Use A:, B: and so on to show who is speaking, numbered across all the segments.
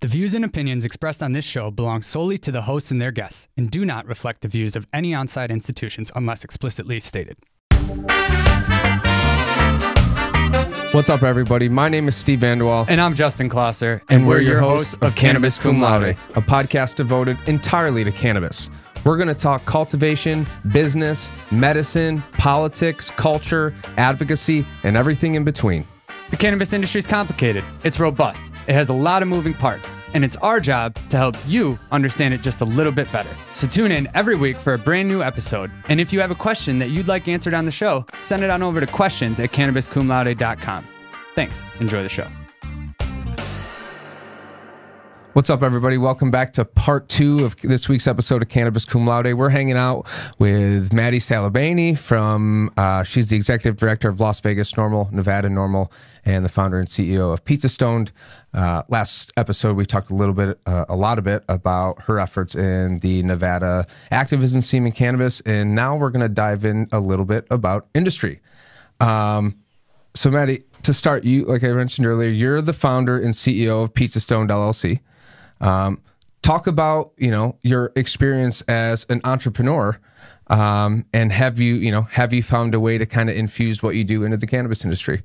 A: The views and opinions expressed on this show belong solely to the hosts and their guests and do not reflect the views of any on-site institutions unless explicitly stated.
B: What's up, everybody? My name is Steve Vanderwall.
A: And I'm Justin Klosser.
B: And we're your hosts of Cannabis Cum Laude, a podcast devoted entirely to cannabis. We're going to talk cultivation, business, medicine, politics, culture, advocacy, and everything in between.
A: The cannabis industry is complicated. It's robust. It has a lot of moving parts. And it's our job to help you understand it just a little bit better. So tune in every week for a brand new episode. And if you have a question that you'd like answered on the show, send it on over to questions@cannabiscumlaude.com. Thanks. Enjoy the show.
B: What's up, everybody? Welcome back to part 2 of this week's episode of Cannabis Cum Laude. We're hanging out with Maddie Saglibene from, she's the executive director of Las Vegas NORML, Nevada NORML, and the founder and CEO of Pizza Stoned. Last episode, we talked a lot about her efforts in the Nevada activism scene in cannabis, and now we're going to dive in a little bit about industry. So, Maddie, to start, you, like I mentioned earlier, you're the founder and CEO of Pizza Stoned LLC. Talk about, your experience as an entrepreneur, and have you found a way to kind of infuse what you do into the cannabis industry?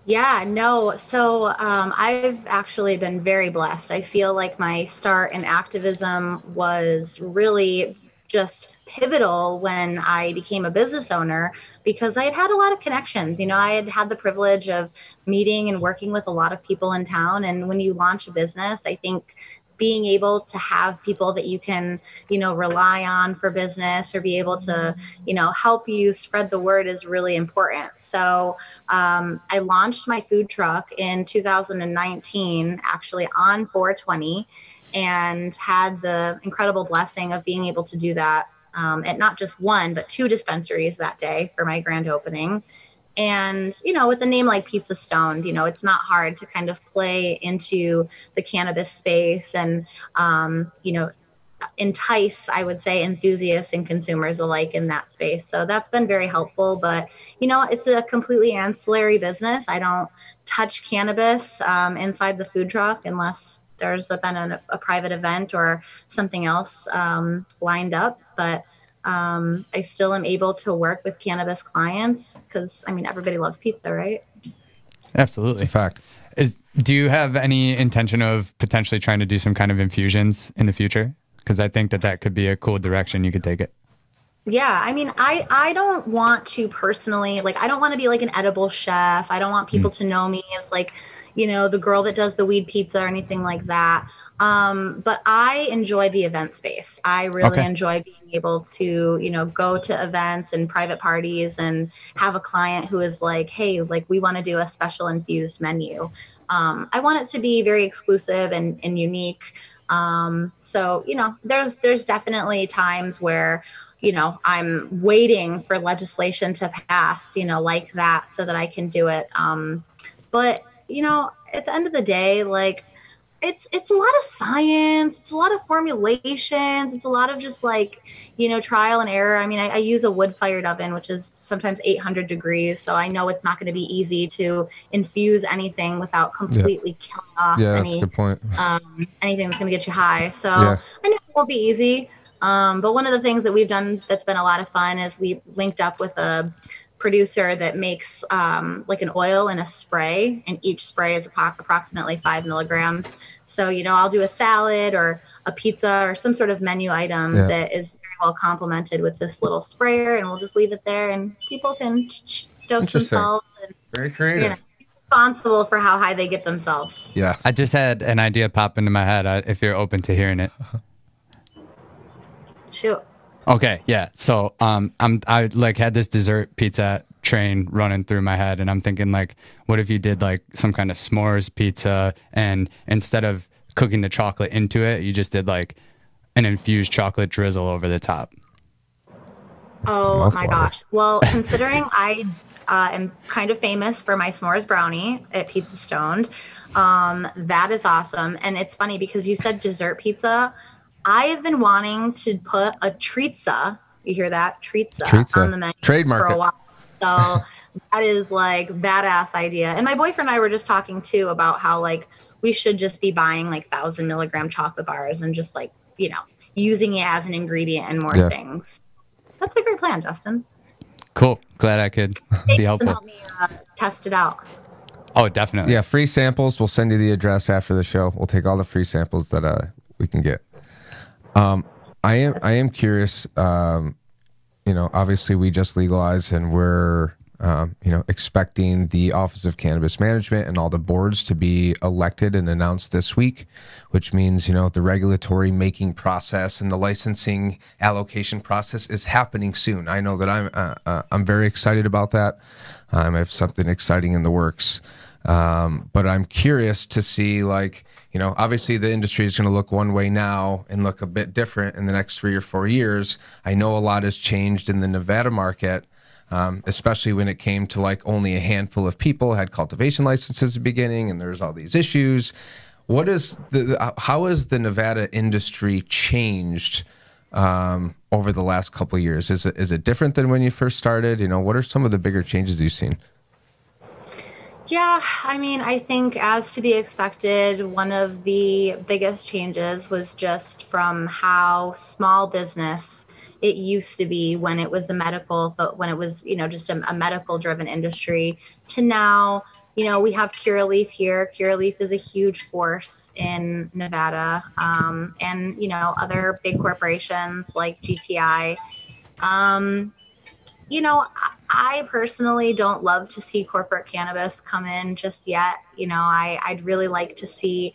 C: Yeah, no. So I've actually been very blessed. I feel like my start in activism was really just pivotal when I became a business owner, because I had a lot of connections. I had the privilege of meeting and working with a lot of people in town. And when you launch a business, I think being able to have people that you can, rely on for business or be able to, help you spread the word is really important. So I launched my food truck in 2019, actually on 4/20, and had the incredible blessing of being able to do that at not just one, but 2 dispensaries that day for my grand opening. And, with a name like Pizza Stoned, it's not hard to kind of play into the cannabis space and, entice, I would say, enthusiasts and consumers alike in that space. So that's been very helpful. But, it's a completely ancillary business. I don't touch cannabis inside the food truck unless there's been a private event or something else lined up. But I still am able to work with cannabis clients because, everybody loves pizza, right?
A: Absolutely.
B: It's a fact.
A: Do you have any intention of potentially trying to do some kind of infusions in the future? Because I think that could be a cool direction you could take it.
C: Yeah, I don't want to personally, I don't want to be like an edible chef. I don't want people to know me as the girl that does the weed pizza or anything like that. But I enjoy the event space. I really enjoy being able to, go to events and private parties and have a client who is like, hey, we want to do a special infused menu. I want it to be very exclusive and unique. So, there's definitely times where, I'm waiting for legislation to pass, like that so that I can do it. But at the end of the day, it's a lot of science, it's a lot of formulations, it's a lot of just trial and error. I use a wood-fired oven, which is sometimes 800 degrees. So I know it's not going to be easy to infuse anything without completely killing off
B: that's a good point.
C: Anything that's going to get you high. So I know it won't be easy. But one of the things that we've done that's been a lot of fun is we linked up with a producer that makes an oil and a spray, and each spray is approximately 5 milligrams. So, I'll do a salad or a pizza or some sort of menu item that is very well complemented with this little sprayer, and we'll just leave it there and people can dose themselves. And,
B: very creative.
C: Responsible for how high they get themselves.
B: Yeah.
A: I just had an idea pop into my head if you're open to hearing it.
C: Shoot.
A: Okay, yeah. So I had this dessert pizza train running through my head, and I'm thinking what if you did some kind of s'mores pizza, and instead of cooking the chocolate into it, you just did an infused chocolate drizzle over the top.
C: Oh my gosh. Well, considering I am kind of famous for my s'mores brownie at Pizza Stoned, that is awesome. And it's funny because you said dessert pizza. I have been wanting to put a treatza, you hear that? Treatza on the menu
B: trademark
C: for a while. So that is badass idea. And my boyfriend and I were just talking too about how we should just be buying like 1,000-milligram chocolate bars and just like, using it as an ingredient in more things. That's a great plan, Justin.
A: Cool. Glad I could be helpful.
C: Help me test it out.
A: Oh, definitely.
B: Yeah, free samples. We'll send you the address after the show. We'll take all the free samples that we can get. I am curious. Obviously we just legalized, and we're expecting the Office of Cannabis Management and all the boards to be elected and announced this week, which means, the regulatory making process and the licensing allocation process is happening soon. I know that I'm very excited about that. I have something exciting in the works. But I'm curious to see, obviously the industry is going to look one way now and look a bit different in the next 3 or 4 years. I know a lot has changed in the Nevada market. Especially when it came to only a handful of people had cultivation licenses at the beginning, and there's all these issues. How has the Nevada industry changed over the last couple of years? Is it different than when you first started? What are some of the bigger changes you've seen?
C: Yeah, I think as to be expected, one of the biggest changes was just from how small business it used to be when it was when it was, just a medical driven industry, to now, we have Curaleaf here. Curaleaf is a huge force in Nevada, and, other big corporations like GTI. I personally don't love to see corporate cannabis come in just yet. I'd really like to see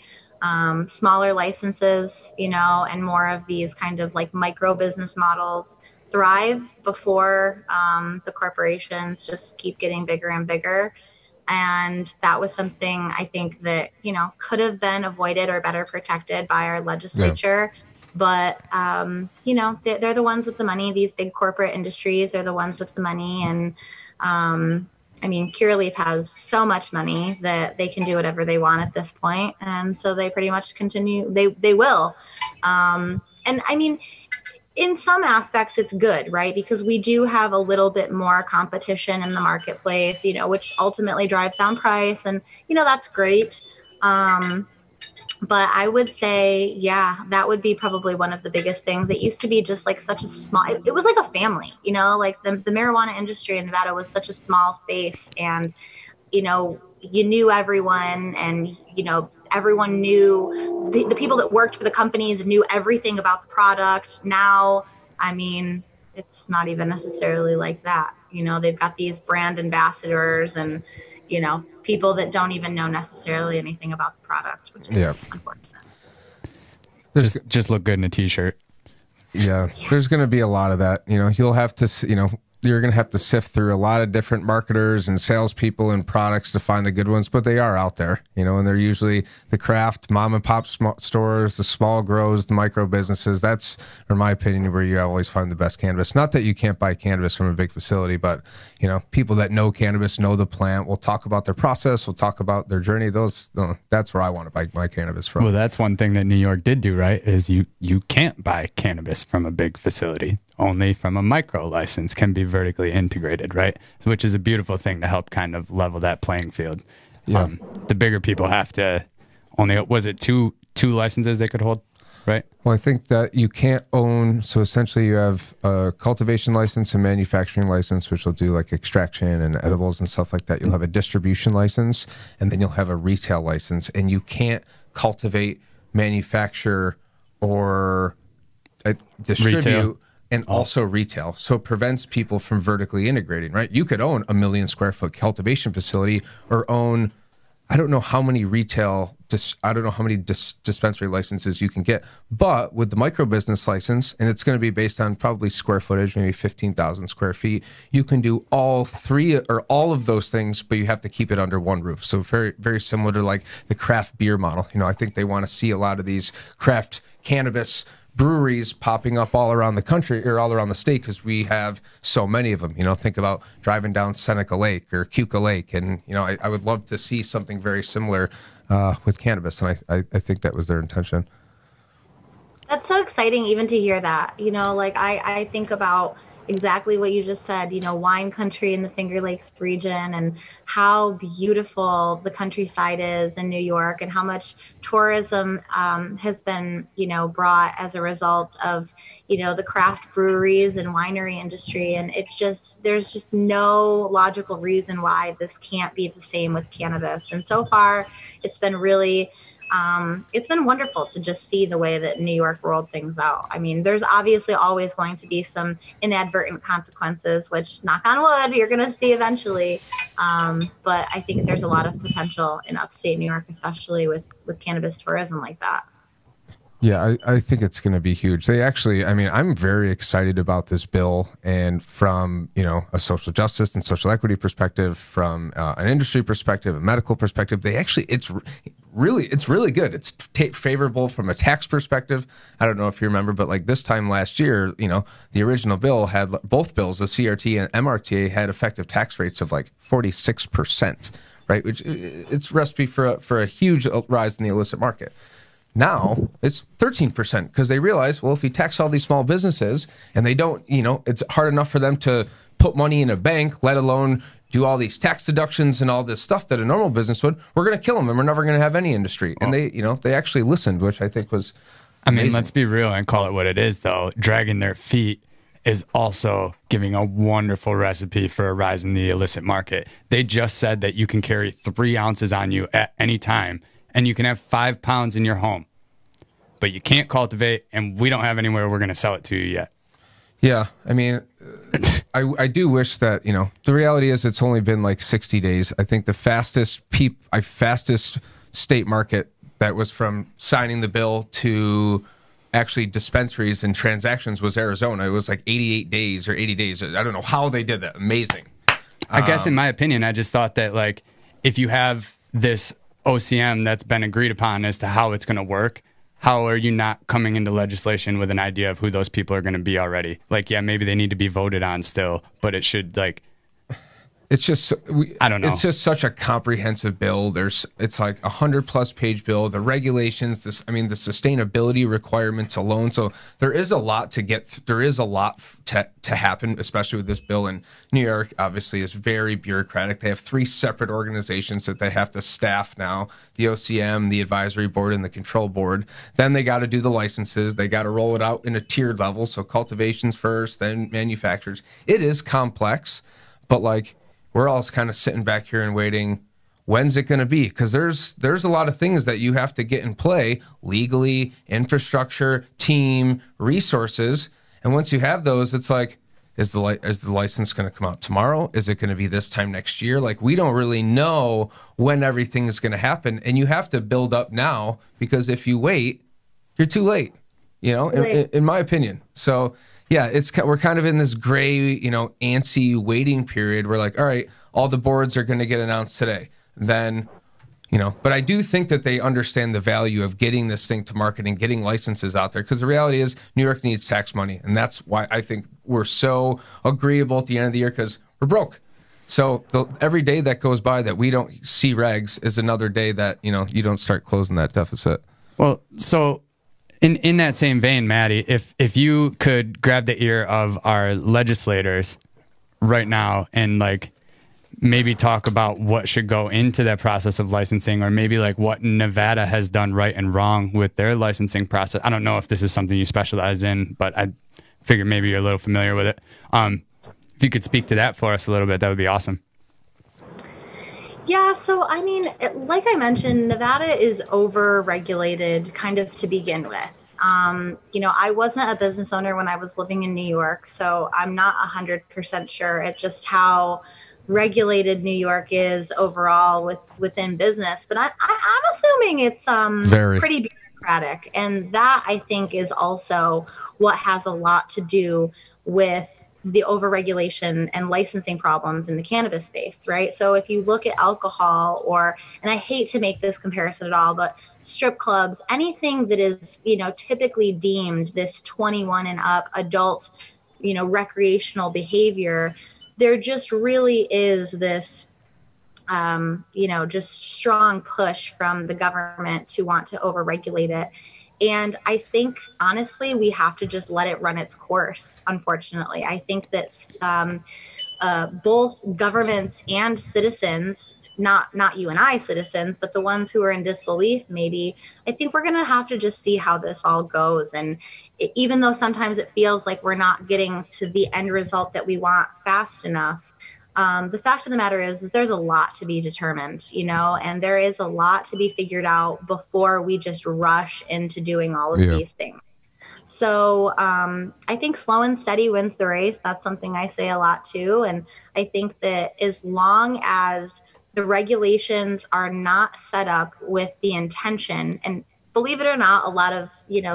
C: smaller licenses, and more of these kind of micro business models thrive before the corporations just keep getting bigger and bigger. And that was something I think that, could have been avoided or better protected by our legislature. Yeah. But, they're the ones with the money. These big corporate industries are the ones with the money. And, Curaleaf has so much money that they can do whatever they want at this point. And so they pretty much continue. They will. In some aspects, it's good, right? Because we do have a little bit more competition in the marketplace, which ultimately drives down price. And, that's great. But I would say, that would be probably one of the biggest things. It used to be just such a small, it was like a family, the marijuana industry in Nevada was such a small space, and, you knew everyone, and, everyone knew the people that worked for the companies knew everything about the product. Now, it's not even necessarily like that. They've got these brand ambassadors and, people that don't even know necessarily anything about the product, which is unfortunate.
A: Just look good in a t-shirt.
B: Yeah, there's going to be a lot of that. You'll have to, you're going to have to sift through a lot of different marketers and salespeople and products to find the good ones, but they are out there, and they're usually the craft mom and pop stores, the small grows, the micro businesses. That's, in my opinion, where you always find the best cannabis. Not that you can't buy cannabis from a big facility, but, people that know cannabis, know the plant, will talk about their process, will talk about their journey. That's where I want to buy my cannabis from.
A: Well, that's one thing that New York did do, right, is you can't buy cannabis from a big facility. Only from a micro license can be vertically integrated, right? Which is a beautiful thing to help kind of level that playing field. Yeah. The bigger people have to only, was it two licenses they could hold, right?
B: Well, I think that you can't own, so essentially you have a cultivation license and manufacturing license, which will do extraction and edibles and stuff like that. You'll have a distribution license, and then you'll have a retail license, and you can't cultivate, manufacture, or distribute retail. And also retail. So it prevents people from vertically integrating, right? You could own 1 million square foot cultivation facility, or own, I don't know how many dispensary licenses you can get. But with the micro business license, and it's going to be based on probably square footage, maybe 15,000 square feet, you can do all three or all of those things, but you have to keep it under one roof. So very, very similar to the craft beer model. I think they want to see a lot of these craft cannabis breweries popping up all around the country or all around the state, because we have so many of them. Think about driving down Seneca Lake or Keuka Lake, and I would love to see something very similar with cannabis, and I think that was their intention.
C: That's so exciting even to hear that. I think about exactly what you just said, wine country in the Finger Lakes region, and how beautiful the countryside is in New York, and how much tourism has been, brought as a result of, the craft breweries and winery industry. And there's just no logical reason why this can't be the same with cannabis. And so far, it's been really it's been wonderful to just see the way that New York rolled things out. I mean, there's obviously always going to be some inadvertent consequences, which, knock on wood, you're going to see eventually. But I think there's a lot of potential in upstate New York, especially with cannabis tourism like that.
B: Yeah, I think it's going to be huge. I'm very excited about this bill, and from, a social justice and social equity perspective, from an industry perspective, a medical perspective, it's really good. It's favorable from a tax perspective. I don't know if you remember, but like this time last year, the original bill had, both bills, the CRT and MRTA, had effective tax rates of like 46%, right? Which it's recipe for a huge rise in the illicit market. Now it's 13% because they realize, well, if we tax all these small businesses and they don't, it's hard enough for them to put money in a bank, let alone do all these tax deductions and all this stuff that a normal business would. We're going to kill them, and we're never going to have any industry. And they actually listened, which I think was amazing.
A: I mean, let's be real and call it what it is, though. Dragging their feet is also giving a wonderful recipe for a rise in the illicit market. They just said that you can carry 3 ounces on you at any time, and you can have 5 pounds in your home, but you can't cultivate, and we don't have anywhere we're going to sell it to you yet.
B: Yeah, I mean, I do wish that, the reality is it's only been like 60 days. I think the fastest state market that was from signing the bill to actually dispensaries and transactions was Arizona. It was like 88 days or 80 days. I don't know how they did that. Amazing.
A: I guess in my opinion, I just thought that, like, if you have this OCM that's been agreed upon as to how it's going to work, how are you not coming into legislation with an idea of who those people are going to be already? Like, yeah, maybe they need to be voted on still, but it should, like...
B: It's just,
A: I don't know.
B: It's just such a comprehensive bill. It's like 100+ page bill. The regulations, the sustainability requirements alone. So there is a lot to to happen, especially with this bill. And New York obviously is very bureaucratic. They have 3 separate organizations that they have to staff now: the OCM, the advisory board, and the control board. Then they got to do the licenses. They got to roll it out in a tiered level. So cultivations first, then manufacturers. It is complex, but like, we're all kind of sitting back here and waiting, when's it going to be? Because there's a lot of things that you have to get in play legally, infrastructure, team, resources. And once you have those, it's like, is the license going to come out tomorrow? Is it going to be this time next year? Like, we don't really know when everything is going to happen. And you have to build up now, because if you wait, you're too late, in my opinion. So... yeah, we're kind of in this gray, antsy waiting period. We're like, all right, all the boards are going to get announced today. Then, but I do think that they understand the value of getting this thing to market and getting licenses out there, because the reality is New York needs tax money. And that's why I think we're so agreeable at the end of the year, because we're broke. So every day that goes by that we don't see regs is another day that, you don't start closing that deficit.
A: Well, so... In that same vein, Maddie, if you could grab the ear of our legislators right now and like maybe talk about what should go into that process of licensing, or maybe like what Nevada has done right and wrong with their licensing process. I don't know if this is something you specialize in, but I figure maybe you're a little familiar with it. If you could speak to that for us a little bit, that would be awesome.
C: Yeah, so I mean, like I mentioned, Nevada is over-regulated kind of to begin with. I wasn't a business owner when I was living in New York, so I'm not 100% sure at just how regulated New York is overall within business. But I'm assuming it's pretty bureaucratic, and that I think is also what has a lot to do with the overregulation and licensing problems in the cannabis space, right? So if you look at alcohol, and I hate to make this comparison at all, but strip clubs, anything that is, typically deemed this 21 and up adult, recreational behavior, there just really is this, just strong push from the government to want to overregulate it. And I think, honestly, we have to just let it run its course, unfortunately. I think that both governments and citizens, not you and I citizens, but the ones who are in disbelief, maybe, I think we're going to have to just see how this all goes. And even though sometimes it feels like we're not getting to the end result that we want fast enough, the fact of the matter is there's a lot to be determined, and there is a lot to be figured out before we just rush into doing all of these things. So I think slow and steady wins the race. That's something I say a lot too. And I think that as long as the regulations are not set up with the intention, and believe it or not, a lot of,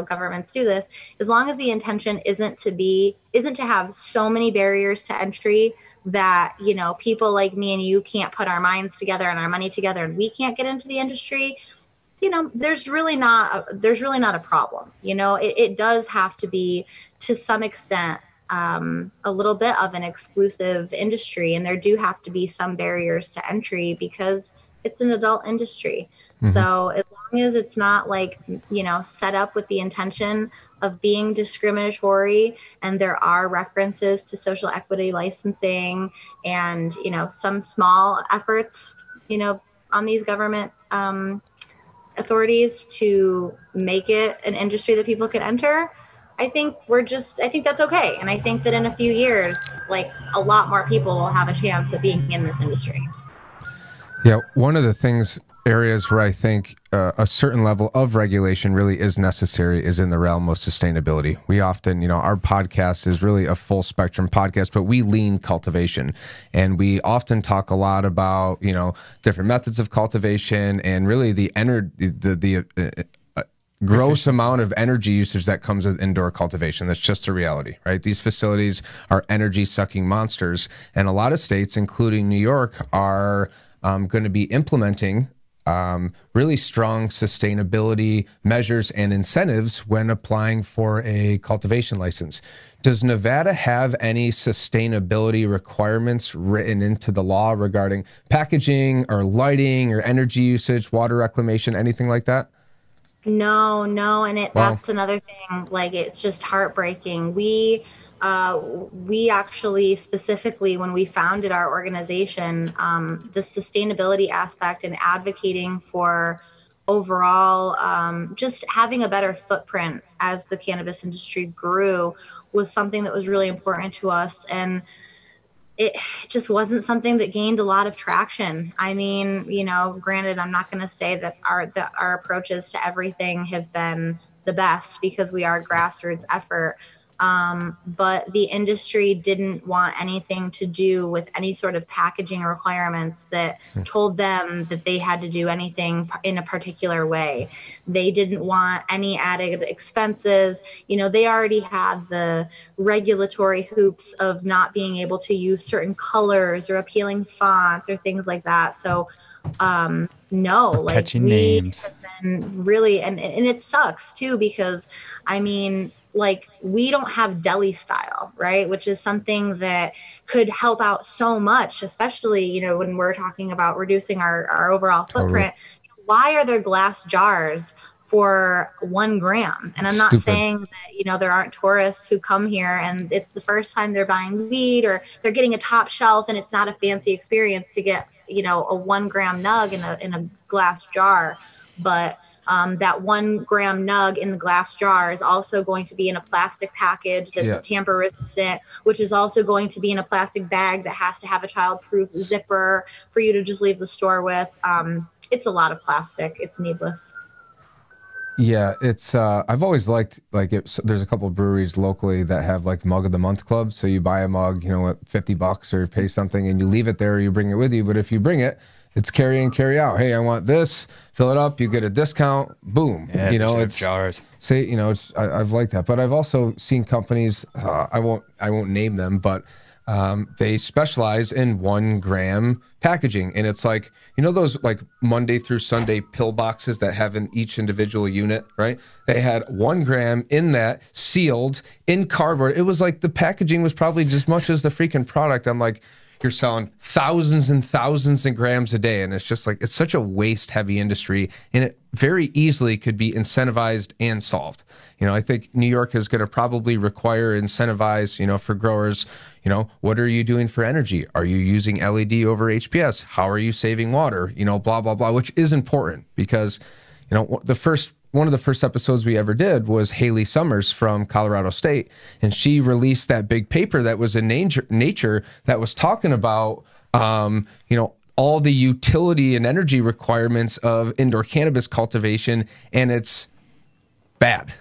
C: governments do this, as long as the intention isn't to have so many barriers to entry that, people like me and you can't put our minds together and our money together and we can't get into the industry, there's really not a problem. It does have to be, to some extent, a little bit of an exclusive industry, and there do have to be some barriers to entry because it's an adult industry. Mm-hmm. So as long as it's not set up with the intention of being discriminatory, and there are references to social equity licensing and, some small efforts, on these government authorities to make it an industry that people can enter, I think that's okay. And I think that in a few years, a lot more people will have a chance of being in this industry.
B: Yeah. One of the areas where I think a certain level of regulation really is necessary is in the realm of sustainability. We often, our podcast is really a full spectrum podcast, but we lean cultivation, and we often talk a lot about, different methods of cultivation and really the gross amount of energy usage that comes with indoor cultivation. That's just a reality, right? These facilities are energy sucking monsters, and a lot of states, including New York, are going to be implementing really strong sustainability measures and incentives when applying for a cultivation license. Does Nevada have any sustainability requirements written into the law regarding packaging or lighting or energy usage, water reclamation, anything like that?
C: No, and that's another thing. It's just heartbreaking. We actually, specifically when we founded our organization, the sustainability aspect and advocating for overall just having a better footprint as the cannabis industry grew was something that was really important to us. And it just wasn't something that gained a lot of traction. I mean, granted, I'm not going to say that our approaches to everything have been the best because we are a grassroots effort. But the industry didn't want anything to do with any sort of packaging requirements that told them that they had to do anything in a particular way. They didn't want any added expenses. They already had the regulatory hoops of not being able to use certain colors or appealing fonts or things like that. So, no,
A: catchy names.
C: Have been really, and it sucks too, because we don't have deli style, right? Which is something that could help out so much, especially, when we're talking about reducing our overall footprint. Totally. Why are there glass jars for 1 gram? And I'm not saying that, there aren't tourists who come here and it's the first time they're buying weed, or they're getting a top shelf and it's not a fancy experience to get, a 1 gram nug in a glass jar. But that 1 gram nug in the glass jar is also going to be in a plastic package that's tamper resistant, which is also going to be in a plastic bag that has to have a child-proof zipper for you to just leave the store with. It's a lot of plastic. It's needless.
B: Yeah, it's I've always liked there's a couple of breweries locally that have mug of the month clubs. So you buy a mug, at $50 or pay something, and you leave it there or you bring it with you. But if you bring it, it's carry in, carry out. Hey, I want this. Fill it up. You get a discount. Boom.
A: Yeah, it's jars.
B: Say, I've liked that. But I've also seen companies. I won't name them, but they specialize in 1 gram packaging, and it's those Monday through Sunday pill boxes that have in each individual unit, right? They had 1 gram in that, sealed in cardboard. It was the packaging was probably just as much as the freaking product. I'm like, you're selling thousands and thousands of grams a day, and it's just it's such a waste heavy industry, and it very easily could be incentivized and solved. I think New York is going to probably require incentivize, for growers, what are you doing for energy? Are you using LED over HPS? How are you saving water? Blah, blah, blah, which is important because, one of the first episodes we ever did was Haley Summers from Colorado State, and she released that big paper that was in Nature that was talking about, all the utility and energy requirements of indoor cannabis cultivation, and it's bad.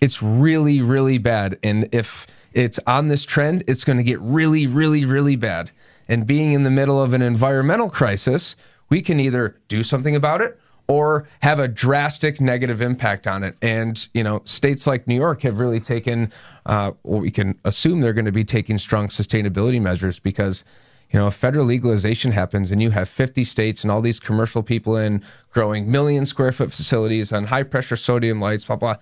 B: It's really, really bad. And if it's on this trend, it's going to get really, really, really bad. And being in the middle of an environmental crisis, we can either do something about it or have a drastic negative impact on it. And, states like New York have really taken, we can assume they're going to be taking strong sustainability measures because, if federal legalization happens and you have 50 states and all these commercial people growing million-square-foot facilities on high-pressure sodium lights, blah, blah,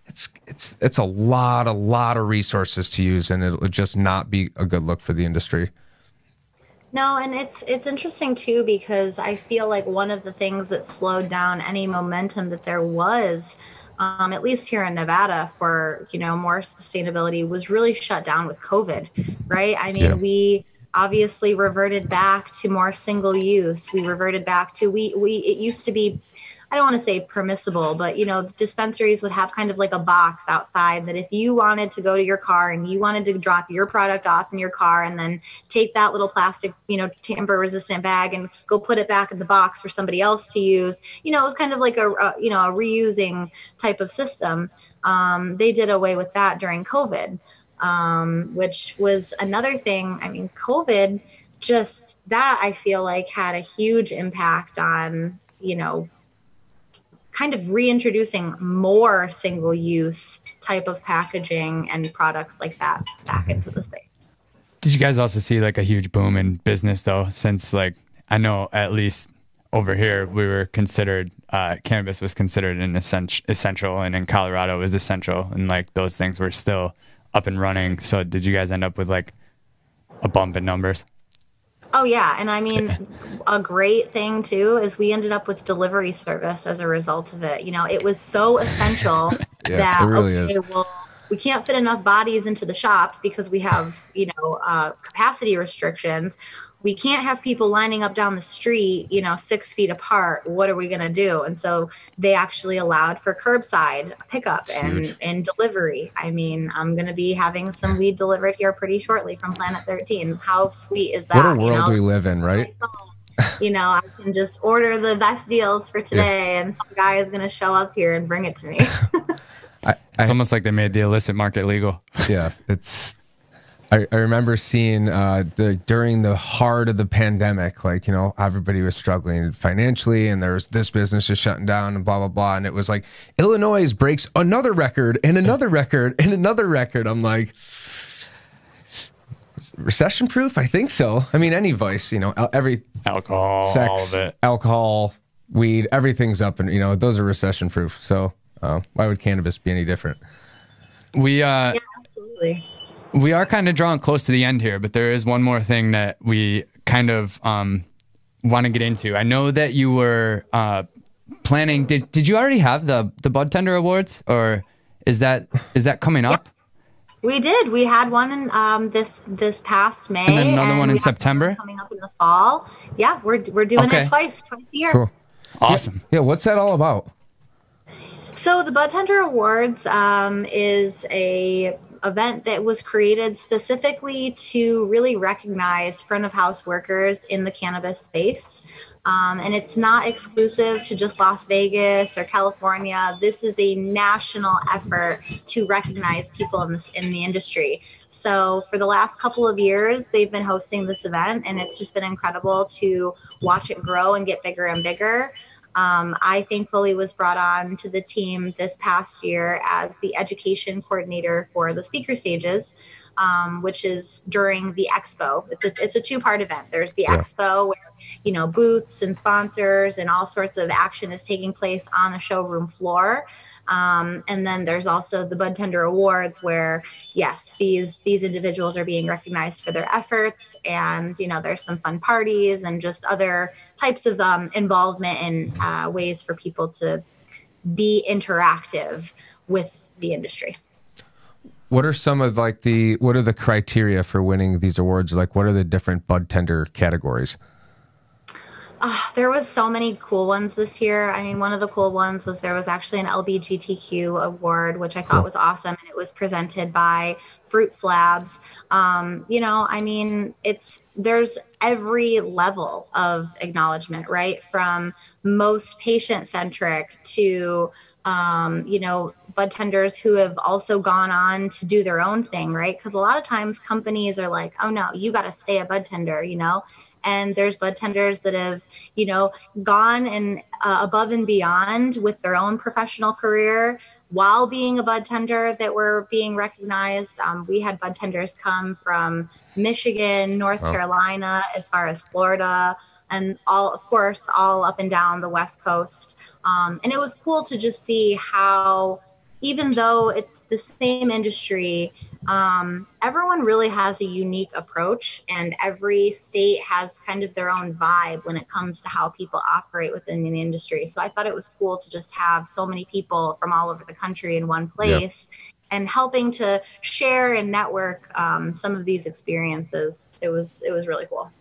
B: it's a lot of resources to use, and it'll just not be a good look for the industry.
C: No, and it's interesting too because I feel like one of the things that slowed down any momentum that there was, at least here in Nevada, for more sustainability was really shut down with COVID, right? I mean, we obviously reverted back to more single use. We reverted back to it used to be, I don't want to say permissible, but dispensaries would have kind of like a box outside that if you wanted to go to your car and you wanted to drop your product off in your car and then take that little plastic, tamper resistant bag and go put it back in the box for somebody else to use, it was kind of like a reusing type of system. They did away with that during COVID, which was another thing. I mean, COVID, just that I feel like had a huge impact on, kind of reintroducing more single-use type of packaging and products like that back into the space.
A: Did you guys also see like a huge boom in business though? Since I know at least over here we were considered, cannabis was considered an essential, and in Colorado it was essential, and those things were still up and running. So did you guys end up with a bump in numbers?
C: Oh, yeah. And I mean, a great thing, too, is we ended up with delivery service as a result of it. It was so essential that,
B: it really is.
C: Well, we can't fit enough bodies into the shops because we have, capacity restrictions. We can't have people lining up down the street, 6 feet apart. What are we going to do? And so they actually allowed for curbside pickup and delivery. I mean, I'm going to be having some weed delivered here pretty shortly from Planet 13. How sweet is that?
B: What a world we live in, right?
C: I can just order the best deals for today and some guy is going to show up here and bring it to me.
A: It's almost like they made the illicit market legal.
B: Yeah, I remember seeing during the heart of the pandemic, everybody was struggling financially, and there was this business just shutting down and blah, blah, blah. And it was like, Illinois breaks another record and another record and another record. I'm like, recession proof? I think so. I mean, any vice, every
A: alcohol,
B: sex,
A: all of it,
B: alcohol, weed, everything's up, and those are recession proof. So why would cannabis be any different?
C: Yeah, absolutely.
A: We are kind of drawing close to the end here, but there is one more thing that we kind of want to get into. I know that you were planning. Did you already have the Bud Tender Awards, or is that coming up?
C: We did. We had one in this past May,
A: and then another one in September.
C: Coming up in the fall. Yeah, we're doing it twice a year.
B: Cool.
A: Awesome.
B: Yeah, what's that all about?
C: So the Bud Tender Awards is a event that was created specifically to really recognize front of house workers in the cannabis space. And it's not exclusive to just Las Vegas or California. This is a national effort to recognize people in the industry. So for the last couple of years, they've been hosting this event, and it's just been incredible to watch it grow and get bigger and bigger. I thankfully was brought on to the team this past year as the education coordinator for the speaker stages, which is during the expo. It's a two-part event. There's the expo where, booths and sponsors and all sorts of action is taking place on the showroom floor. And then there's also the Bud Tender Awards where, yes, these individuals are being recognized for their efforts. And, there's some fun parties and just other types of involvement and ways for people to be interactive with the industry.
B: What are some of what are the criteria for winning these awards? Like, what are the different bud tender categories?
C: There was so many cool ones this year. I mean, one of the cool ones was there was actually an LBGTQ award, which I thought was awesome. And it was presented by Fruit Slabs. You know, I mean, there's every level of acknowledgement, right? From most patient-centric to, you know, bud tenders who have also gone on to do their own thing, right? Because a lot of times companies are like, oh no, you got to stay a bud tender, you know? And there's bud tenders that have, you know, gone and above and beyond with their own professional career while being a bud tender that were being recognized. We had bud tenders come from Michigan, North Carolina, as far as Florida, and all, of course, all up and down the West Coast. And it was cool to just see how, even though it's the same industry, everyone really has a unique approach, and every state has kind of their own vibe when it comes to how people operate within the industry. So I thought it was cool to just have so many people from all over the country in one place and helping to share and network some of these experiences. It was really cool.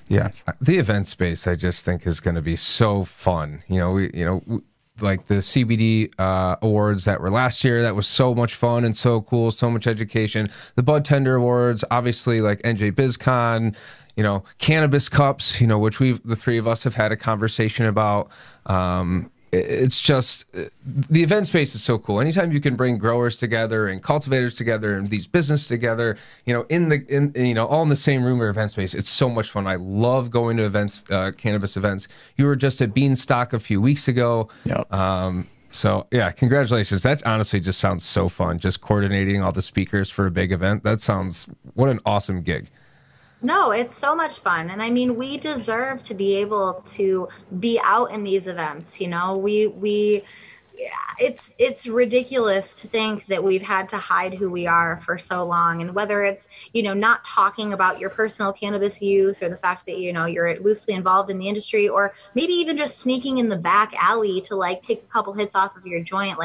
B: Yeah, the event space I just think is going to be so fun. Like the CBD awards that were last year, that was so much fun and so cool, so much education. The Bud Tender Awards, obviously, like NJ BizCon, Cannabis Cups, which the three of us have had a conversation about. It's just, the event space is so cool. Anytime you can bring growers together and cultivators together and these business together, all in the same room or event space, it's so much fun. I love going to events, cannabis events. You were just at Beanstock a few weeks ago.
A: Yep.
B: So yeah, congratulations. That honestly just sounds so fun. Just coordinating all the speakers for a big event. What an awesome gig.
C: No, it's so much fun. And I mean, we deserve to be able to be out in these events. It's ridiculous to think that we've had to hide who we are for so long. And whether it's, not talking about your personal cannabis use or the fact that, you're loosely involved in the industry, or maybe even just sneaking in the back alley to take a couple hits off of your joint.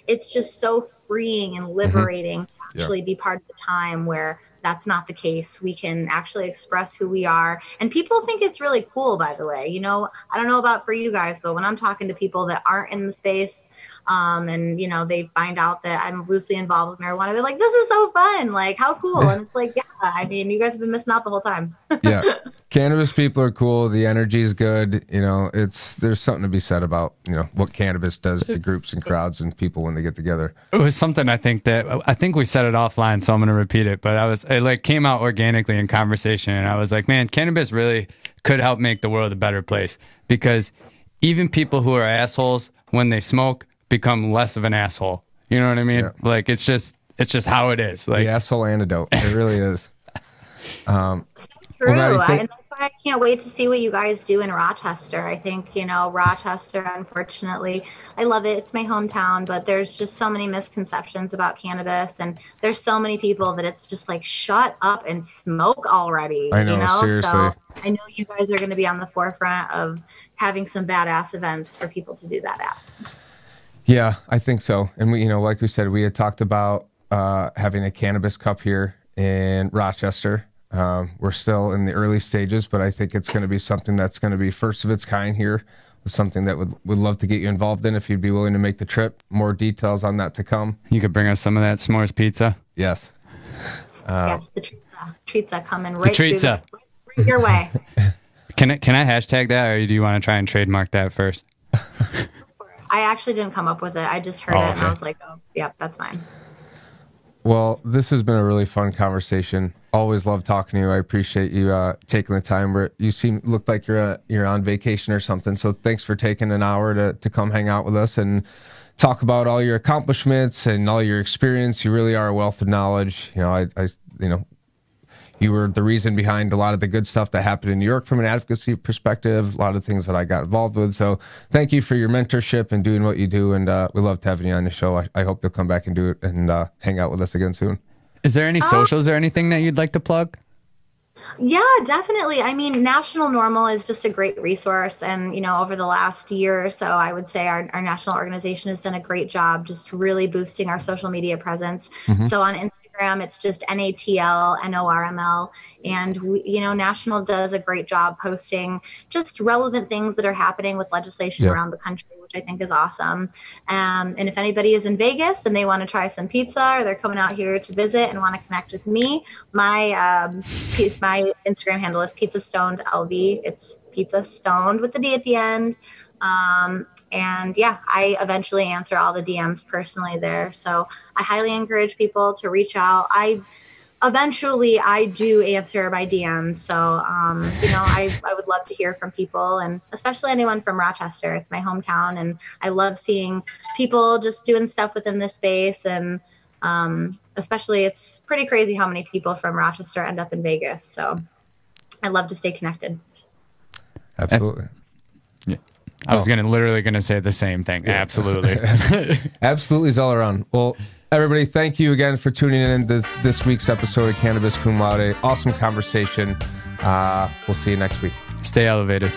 C: It's just so freeing and liberating to actually be part of the time where that's not the case. We can actually express who we are. And people think it's really cool, by the way. I don't know about for you guys, but when I'm talking to people that aren't in the space, and they find out that I'm loosely involved with marijuana, they're like, this is so fun. How cool. And it's like, yeah, I mean, you guys have been missing out the whole time.
B: Yeah. Cannabis people are cool. The energy is good. There's something to be said about, what cannabis does to groups and crowds and people when they get together.
A: It was something I think we said it offline, so I'm going to repeat it, but it came out organically in conversation. And I was like, man, cannabis really could help make the world a better place, because even people who are assholes when they smoke become less of an asshole. You know what I mean? Yeah. It's just how it is.
B: The asshole antidote. It really is.
C: So true. And that's why I can't wait to see what you guys do in Rochester. I think, Rochester, unfortunately, I love it. It's my hometown, but there's just so many misconceptions about cannabis, and there's so many people that it's just shut up and smoke already.
B: I know, seriously.
C: So I know you guys are going to be on the forefront of having some badass events for people to do that at.
B: Yeah, I think so. And we, like we said, we had talked about having a Cannabis Cup here in Rochester. We're still in the early stages, but I think it's going to be something that's going to be first of its kind here. It's something that would love to get you involved in if you'd be willing to make the trip. More details on that to come.
A: You could bring us some of that s'mores pizza.
B: Yes.
C: Yes, the treats are coming right your way.
A: Can I hashtag that, or do you want to try and trademark that first?
C: I actually didn't come up with it. I just heard it and I was like, oh, yep, that's fine.
B: Well, this has been a really fun conversation. Always love talking to you. I appreciate you taking the time. Look like you're on vacation or something. So thanks for taking an hour to come hang out with us and talk about all your accomplishments and all your experience. You really are a wealth of knowledge. You were the reason behind a lot of the good stuff that happened in New York from an advocacy perspective, a lot of things that I got involved with. So thank you for your mentorship and doing what you do. And we loved having you on the show. I hope you'll come back and do it and hang out with us again soon.
A: Is there any socials or anything that you'd like to plug?
C: Yeah, definitely. I mean, National NORML is just a great resource. And, over the last year or so, I would say our national organization has done a great job just really boosting our social media presence. So on Instagram, it's just NATL, NORML. And, National does a great job posting just relevant things that are happening with legislation around the country, which I think is awesome. And if anybody is in Vegas and they want to try some pizza, or they're coming out here to visit and want to connect with me, my Instagram handle is Pizza Stoned LV. It's Pizza Stoned with the D at the end. And yeah, I eventually answer all the DMs personally there. So I highly encourage people to reach out. Eventually I do answer my DMs. So, I would love to hear from people, and especially anyone from Rochester. It's my hometown, and I love seeing people just doing stuff within this space. And especially, it's pretty crazy how many people from Rochester end up in Vegas. So I love to stay connected.
B: Absolutely.
A: Yeah. I was literally going to say the same thing. Yeah. Absolutely.
B: Absolutely is all around. Well, everybody, thank you again for tuning in this week's episode of Cannabis Cum Laude. Awesome conversation. We'll see you next week.
A: Stay elevated.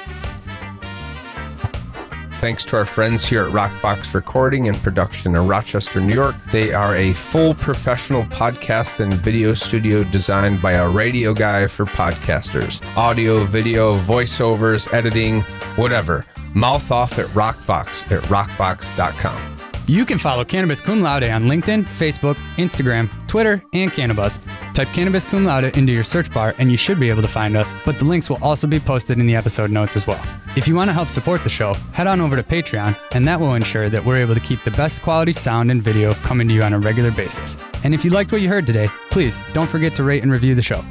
B: Thanks to our friends here at Rockbox Recording and Production in Rochester, New York. They are a full professional podcast and video studio designed by a radio guy for podcasters. Audio, video, voiceovers, editing, whatever. Mouth off at Rockbox at rockbox.com.
A: You can follow Cannabis Cum Laude on LinkedIn, Facebook, Instagram, Twitter, and Cannabuzz. Type Cannabis Cum Laude into your search bar and you should be able to find us, but the links will also be posted in the episode notes as well. If you want to help support the show, head on over to Patreon, and that will ensure that we're able to keep the best quality sound and video coming to you on a regular basis. And if you liked what you heard today, please don't forget to rate and review the show.